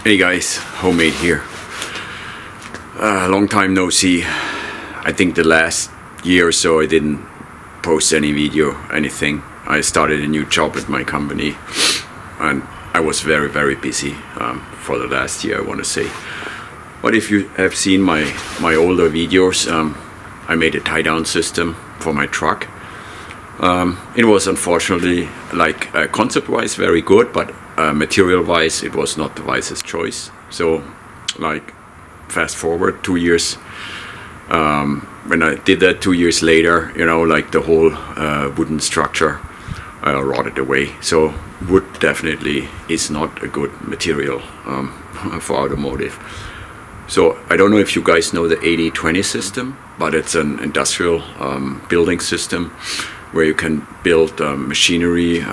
Hey guys, Homemade here. Long time no see. I think the last year or so I didn't post any video, anything. I started a new job at my company and I was very busy for the last year, I want to say. But if you have seen my older videos, I made a tie-down system for my truck. It was unfortunately, like concept-wise, very good, but material-wise, it was not the wisest choice. So, like, fast forward 2 years, when I did that 2 years later, you know, like the whole wooden structure rotted away. So, wood definitely is not a good material for automotive. So, I don't know if you guys know the 80-20 system, but it's an industrial building system where you can build machinery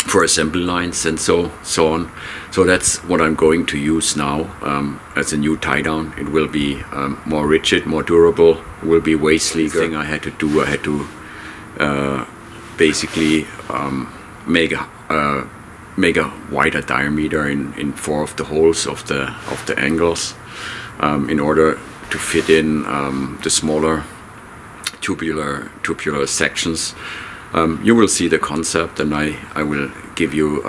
for assembly lines and so on. So that's what I'm going to use now as a new tie down. It will be more rigid, more durable, will be way sleeker. The thing I had to do, I had to basically make a wider diameter in 4 of the holes of the angles in order to fit in the smaller tubular sections. You will see the concept, and I will give you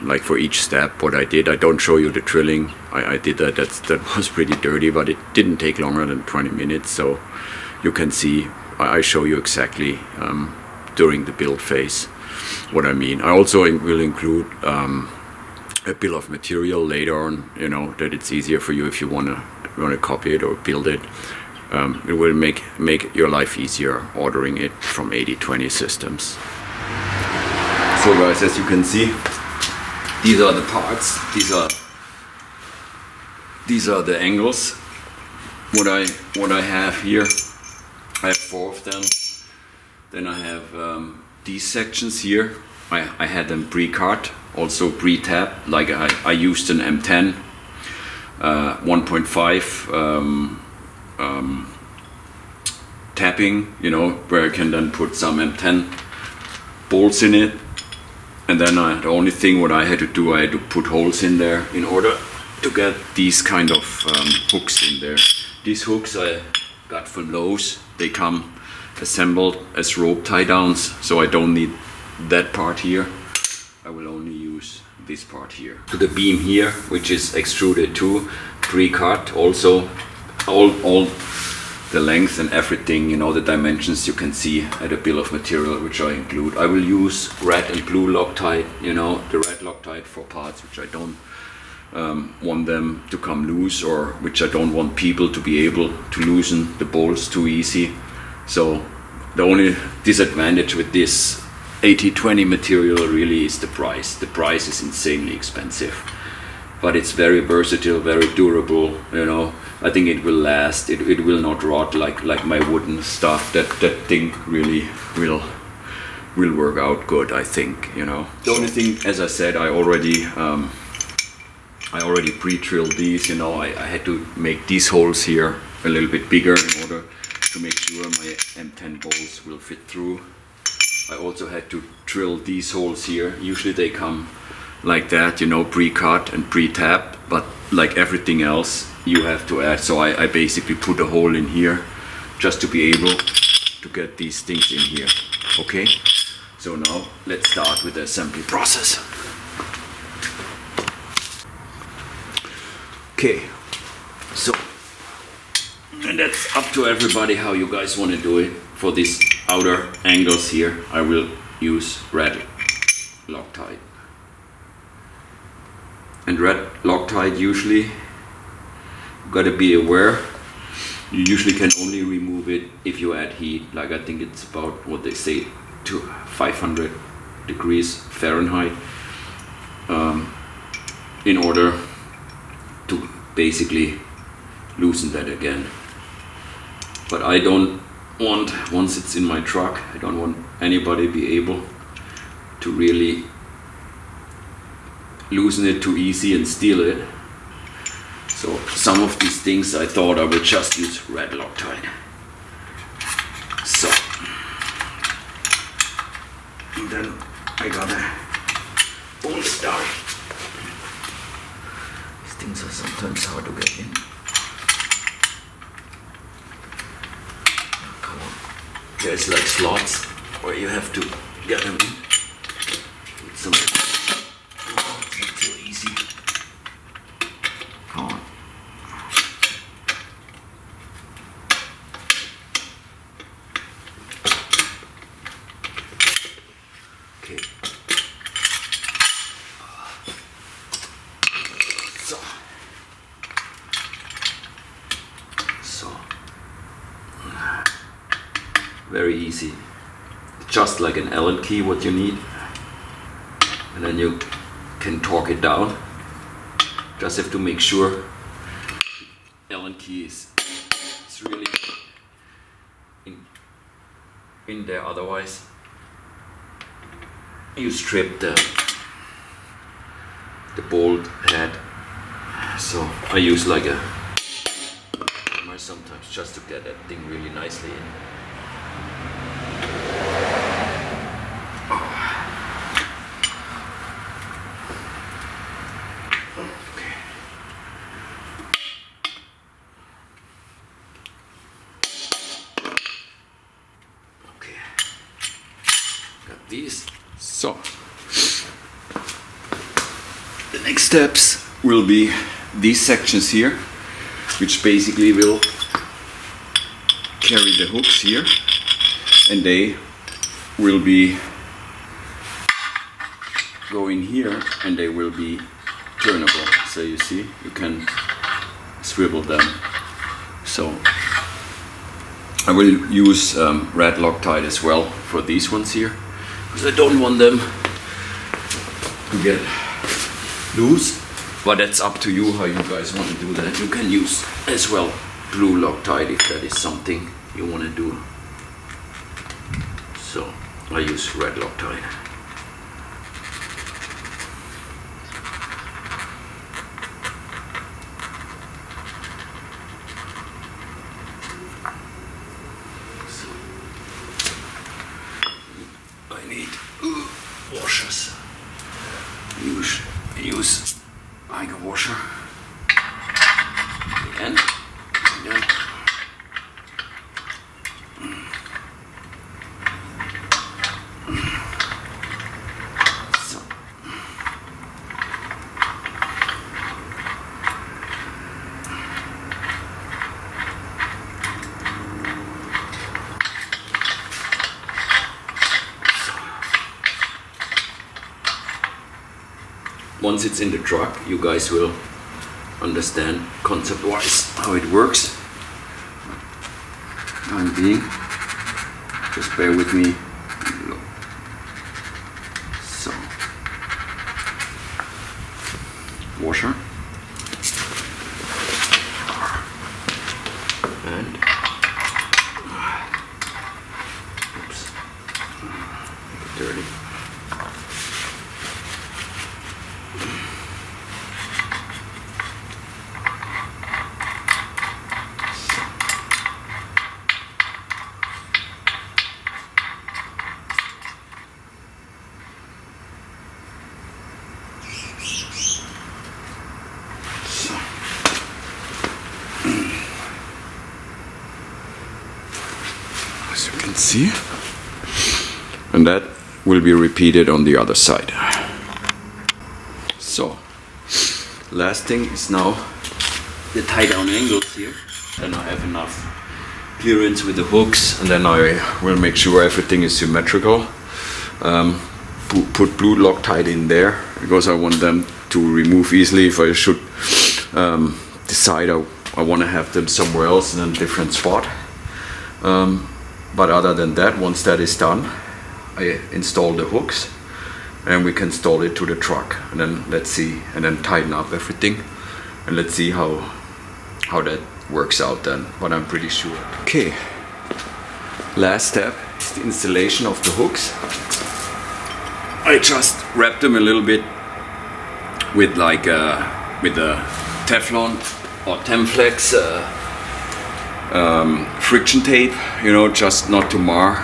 like for each step what I did. I don't show you the drilling. I did that. That was pretty dirty, but it didn't take longer than 20 minutes. So you can see I show you exactly during the build phase what I mean. I also will include a bill of material later on. You know that it's easier for you if you wanna copy it or build it. It will make your life easier ordering it from 80-20 systems. So guys, as you can see, these are the parts. These are the angles. What I have here, I have 4 of them. Then I have these sections here. I had them pre-cut, also pre-tapped. Like I used an M10 1.5 tapping, you know, where I can then put some M10 bolts in it, and then the only thing what I had to do, I had to put holes in there in order to get these kind of hooks in there. These hooks I got from Lowe's. They come assembled as rope tie downs, so I don't need that part here. I will only use this part here. To the beam here, which is extruded too, pre-cut also. All the length and everything, you know, the dimensions you can see at a bill of material, which I include. I will use red and blue Loctite, you know, the red Loctite for parts which I don't want them to come loose, or which I don't want people to be able to loosen the bolts too easy. So the only disadvantage with this 80-20 material really is the price. The price is insanely expensive. But it's very versatile, very durable, you know. I think it will last. It will not rot like my wooden stuff. That thing really will work out good, I think, you know. The only thing, as I said, I already pre-drilled these, you know. I had to make these holes here a little bit bigger in order to make sure my M10 bolts will fit through. I also had to drill these holes here. Usually they come like that, you know, pre-cut and pre-tapped, but like everything else you have to add. So I basically put a hole in here just to be able to get these things in here. Okay, so now let's start with the assembly process. Okay, so, and that's up to everybody how you guys want to do it. For these outer angles here, I will use red Loctite. And red Loctite, usually you gotta be aware, you usually can only remove it if you add heat. Like I think it's about what they say, to 500 degrees Fahrenheit, in order to basically loosen that again. But I don't want, once it's in my truck, I don't want anybody be able to really loosen it too easy and steal it. So some of these things I thought I would just use red Loctite. So, and then I gotta pull it down. things are sometimes hard to get in. Come on. There's like slots where you have to get them in. With some. Oh, it's not so easy. Come on. Okay. So. Very easy. Just like an Allen key, what you need. And then you can torque it down. Just have to make sure Allen key is really in there, otherwise you strip the bolt head. So I use like a hammer sometimes just to get that thing really nicely in. These. So the next steps will be these sections here, which basically will carry the hooks here, and they will be going here and they will be turnable. So you see, you can swivel them. So I will use red Loctite as well for these ones here, because I don't want them to get loose. But that's up to you how you guys want to do that. You can use as well blue Loctite if that is something you want to do. So I use red Loctite. Washers. Use like a washer. Again. Again. So. Once it's in the truck, you guys will understand concept-wise how it works. Time being, just bear with me. So, washer, and oops, dirty. As you can see, and that will be repeated on the other side. So, last thing is now the tie down angles here. Then I have enough clearance with the hooks, and then I will make sure everything is symmetrical. Put blue Loctite in there because I want them to remove easily if I should decide I want to have them somewhere else in a different spot. But other than that, once that is done, I install the hooks and we can install it to the truck, and then let's see, and then tighten up everything, and let's see how that works out then, but I'm pretty sure. Okay, last step is the installation of the hooks. I just wrap them a little bit with like with a Teflon or Temflex friction tape, you know, just not to mar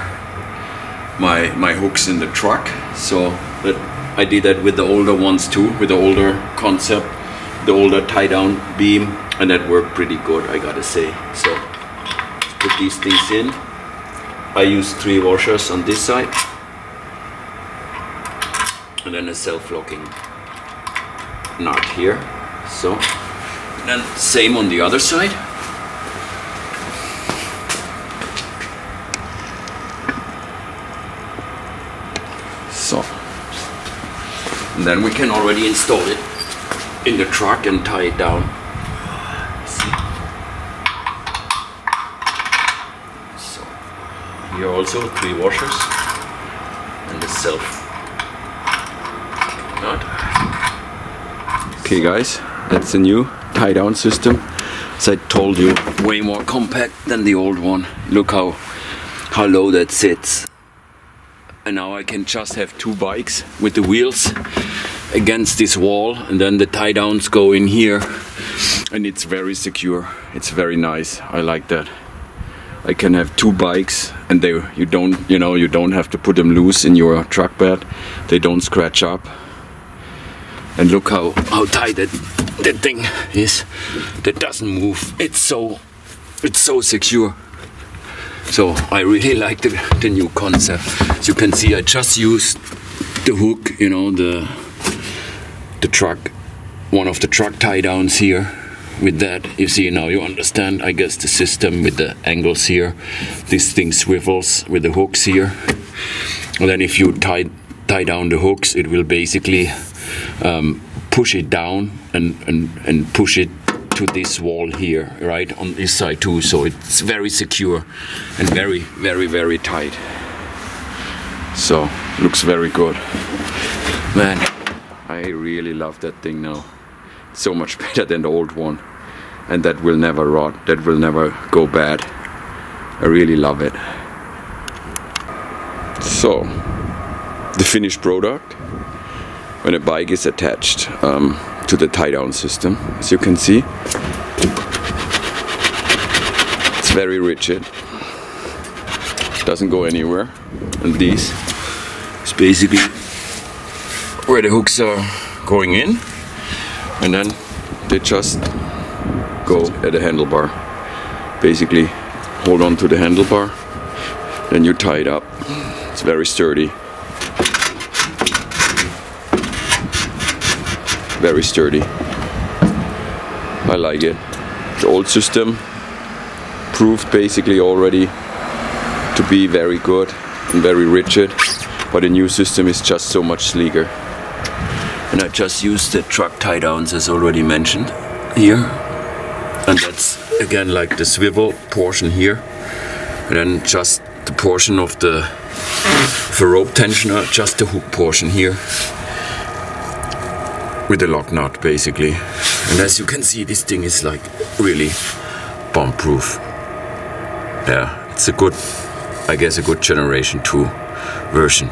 my hooks in the truck. So that I did that with the older ones too, with the older concept the older tie down beam, and that worked pretty good, I gotta say. So let's put these things in. I use 3 washers on this side and then a self-locking nut here. So then same on the other side. So, and then we can already install it in the truck and tie it down. See? So, here also 3 washers and the self nut. Okay guys, that's the new tie down system. As I told you, way more compact than the old one. Look how low that sits. And now I can just have 2 bikes with the wheels against this wall, and then the tie downs go in here, and it's very secure. It's very nice. I like that. I can have 2 bikes, and you don't have to put them loose in your truck bed. They don't scratch up. And look how tight that thing is. That doesn't move. It's so secure. So I really like the new concept. As you can see, I just used the hook, you know, the truck, one of the truck tie downs here. With that, you see, now you understand, I guess, the system with the angles here. This thing swivels with the hooks here. And then if you tie down the hooks, it will basically push it down and push it to this wall here, right on this side too. So it's very secure and very, very, very tight. So looks very good, man. I really love that thing now. So much better than the old one, and that will never rot. That will never go bad. I really love it. So the finished product when a bike is attached to the tie down system, as you can see, it's very rigid, doesn't go anywhere, and this is basically where the hooks are going in, and then they just go at the handlebar. Basically hold on to the handlebar, then you tie it up. It's very sturdy. Very sturdy. I like it. The old system proved basically already to be very good and very rigid, but the new system is just so much sleeker. And I just used the truck tie downs as already mentioned here, and that's again like the swivel portion here, and then just the portion of the rope tensioner, just the hook portion here with the lock nut basically. And as you can see, this thing is like really bomb proof. Yeah, it's a good, I guess a good generation 2 version.